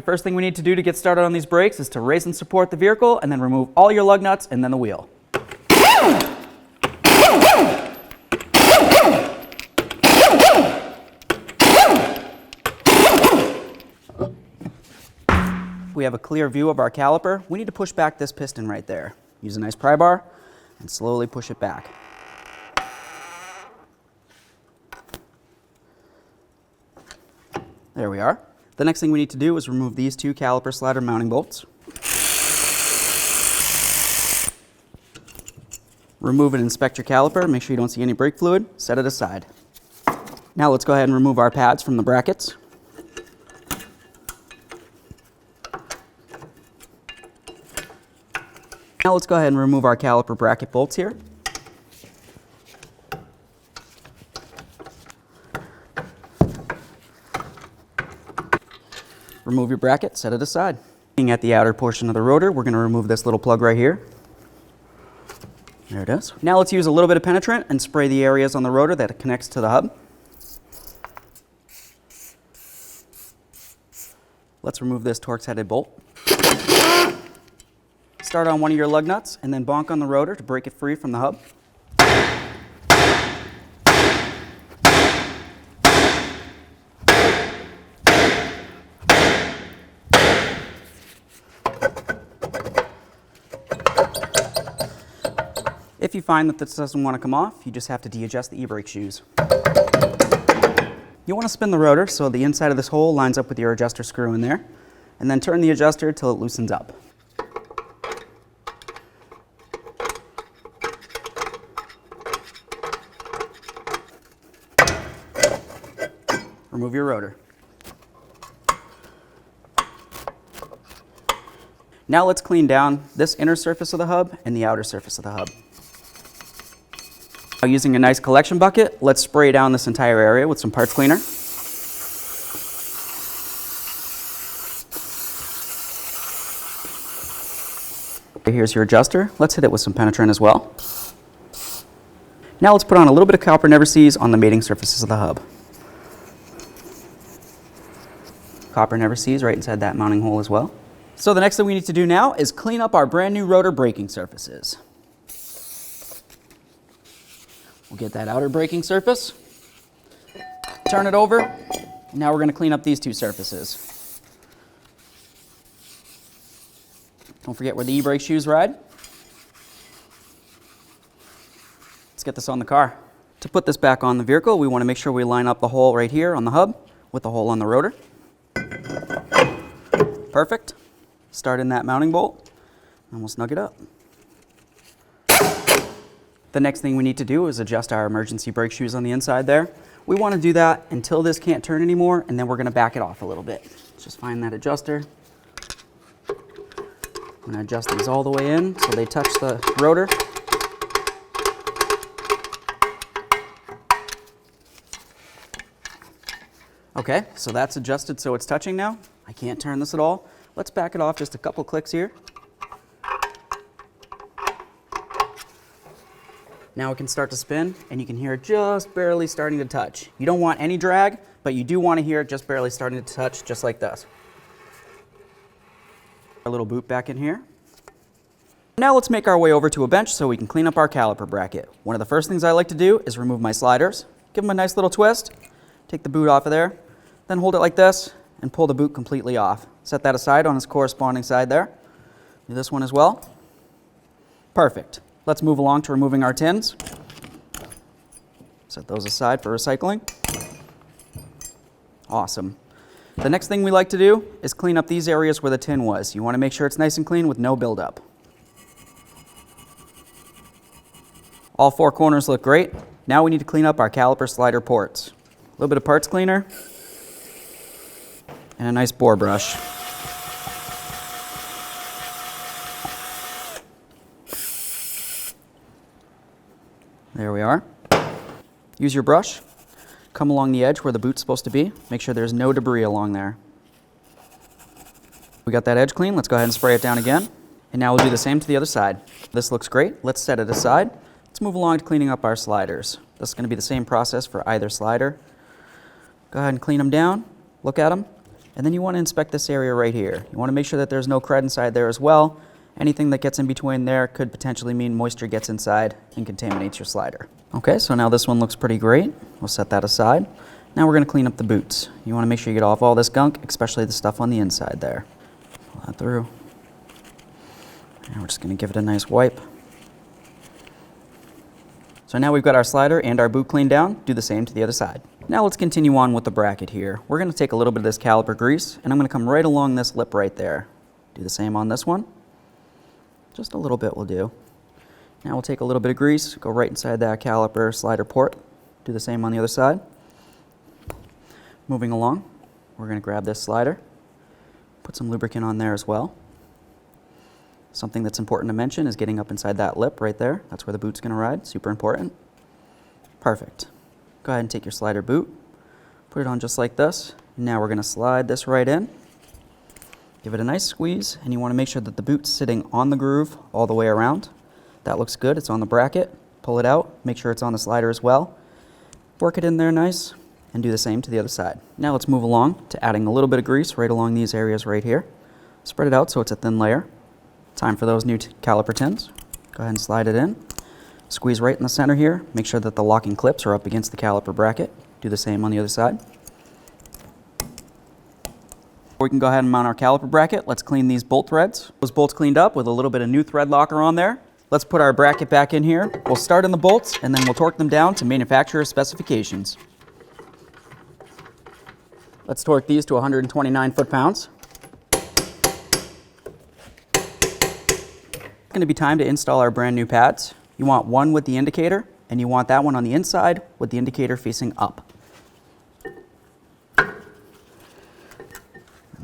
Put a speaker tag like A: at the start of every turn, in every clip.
A: the first thing we need to do to get started on these brakes is to raise and support the vehicle and then remove all your lug nuts and then the wheel. If we have a clear view of our caliper, we need to push back this piston right there. Use a nice pry bar and slowly push it back. There we are. The next thing we need to do is remove these two caliper slider mounting bolts. Remove and inspect your caliper. Make sure you don't see any brake fluid. Set it aside. Now let's go ahead and remove our pads from the brackets. Now let's go ahead and remove our caliper bracket bolts here. Remove your bracket, set it aside. Looking at the outer portion of the rotor, we're going to remove this little plug right here. There it is. Now let's use a little bit of penetrant and spray the areas on the rotor that connects to the hub. Let's remove this Torx-headed bolt. Start on one of your lug nuts and then bonk on the rotor to break it free from the hub. If you find that this doesn't want to come off, you just have to de-adjust the e-brake shoes. You want to spin the rotor so the inside of this hole lines up with your adjuster screw in there, and then turn the adjuster till it loosens up. Remove your rotor. Now let's clean down this inner surface of the hub and the outer surface of the hub. Now using a nice collection bucket, let's spray down this entire area with some parts cleaner. Here's your adjuster. Let's hit it with some penetrant as well. Now let's put on a little bit of copper never sees on the mating surfaces of the hub. Copper never sees right inside that mounting hole as well. So the next thing we need to do now is clean up our brand new rotor braking surfaces. We'll get that outer braking surface, turn it over. Now we're going to clean up these two surfaces. Don't forget where the e-brake shoes ride. Let's get this on the car. To put this back on the vehicle, we want to make sure we line up the hole right here on the hub with the hole on the rotor. Perfect. Start in that mounting bolt and we'll snug it up. The next thing we need to do is adjust our emergency brake shoes on the inside there. We want to do that until this can't turn anymore, and then we're going to back it off a little bit. Let's just find that adjuster. I'm going to adjust these all the way in so they touch the rotor. Okay, so that's adjusted so it's touching now. I can't turn this at all. Let's back it off just a couple clicks here. Now it can start to spin, and you can hear it just barely starting to touch. You don't want any drag, but you do want to hear it just barely starting to touch, just like this. Our little boot back in here. Now let's make our way over to a bench so we can clean up our caliper bracket. One of the first things I like to do is remove my sliders. Give them a nice little twist. Take the boot off of there. Then hold it like this and pull the boot completely off. Set that aside on its corresponding side there. Do this one as well. Perfect. Let's move along to removing our tins. Set those aside for recycling. Awesome. The next thing we like to do is clean up these areas where the tin was. You want to make sure it's nice and clean with no buildup. All four corners look great. Now we need to clean up our caliper slider ports. A little bit of parts cleaner and a nice bore brush. There we are. Use your brush. Come along the edge where the boot's supposed to be. Make sure there's no debris along there. We got that edge clean. Let's go ahead and spray it down again. And now we'll do the same to the other side. This looks great. Let's set it aside. Let's move along to cleaning up our sliders. This is going to be the same process for either slider. Go ahead and clean them down. Look at them. And then you want to inspect this area right here. You want to make sure that there's no crud inside there as well. Anything that gets in between there could potentially mean moisture gets inside and contaminates your slider. Okay, so now this one looks pretty great. We'll set that aside. Now we're going to clean up the boots. You want to make sure you get off all this gunk, especially the stuff on the inside there. Pull that through. And we're just going to give it a nice wipe. So now we've got our slider and our boot cleaned down. Do the same to the other side. Now let's continue on with the bracket here. We're going to take a little bit of this caliper grease, and I'm going to come right along this lip right there. Do the same on this one. Just a little bit will do. Now we'll take a little bit of grease, go right inside that caliper slider port. Do the same on the other side. Moving along, we're going to grab this slider, put some lubricant on there as well. Something that's important to mention is getting up inside that lip right there. That's where the boot's going to ride. Super important. Perfect. Go ahead and take your slider boot, put it on just like this. Now we're going to slide this right in. Give it a nice squeeze, and you want to make sure that the boot's sitting on the groove all the way around. That looks good. It's on the bracket. Pull it out. Make sure it's on the slider as well. Work it in there nice, and do the same to the other side. Now let's move along to adding a little bit of grease right along these areas right here. Spread it out so it's a thin layer. Time for those new caliper tins. Go ahead and slide it in. Squeeze right in the center here. Make sure that the locking clips are up against the caliper bracket. Do the same on the other side. We can go ahead and mount our caliper bracket. Let's clean these bolt threads. Those bolts cleaned up with a little bit of new thread locker on there. Let's put our bracket back in here. We'll start in the bolts and then we'll torque them down to manufacturer specifications. Let's torque these to 129 foot-pounds. It's going to be time to install our brand new pads. You want one with the indicator, and you want that one on the inside with the indicator facing up.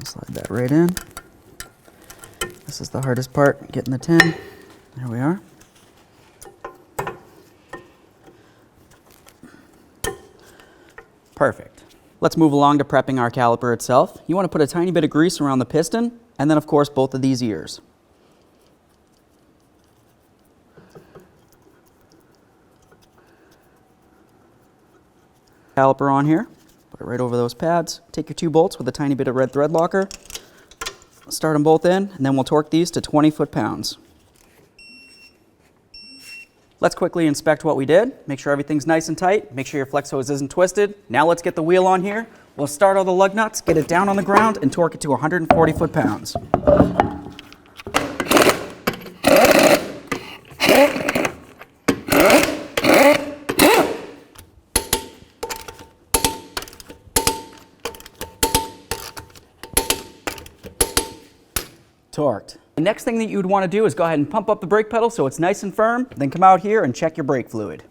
A: Slide that right in. This is the hardest part, getting the tin. There we are. Perfect. Let's move along to prepping our caliper itself. You want to put a tiny bit of grease around the piston, and then of course both of these ears. Caliper on here, put it right over those pads. Take your two bolts with a tiny bit of red thread locker. Start them both in, and then we'll torque these to 20 foot-pounds. Let's quickly inspect what we did. Make sure everything's nice and tight. Make sure your flex hose isn't twisted. Now let's get the wheel on here. We'll start all the lug nuts, get it down on the ground, and torque it to 140 foot-pounds. Torqued. The next thing that you'd want to do is go ahead and pump up the brake pedal so it's nice and firm, then come out here and check your brake fluid.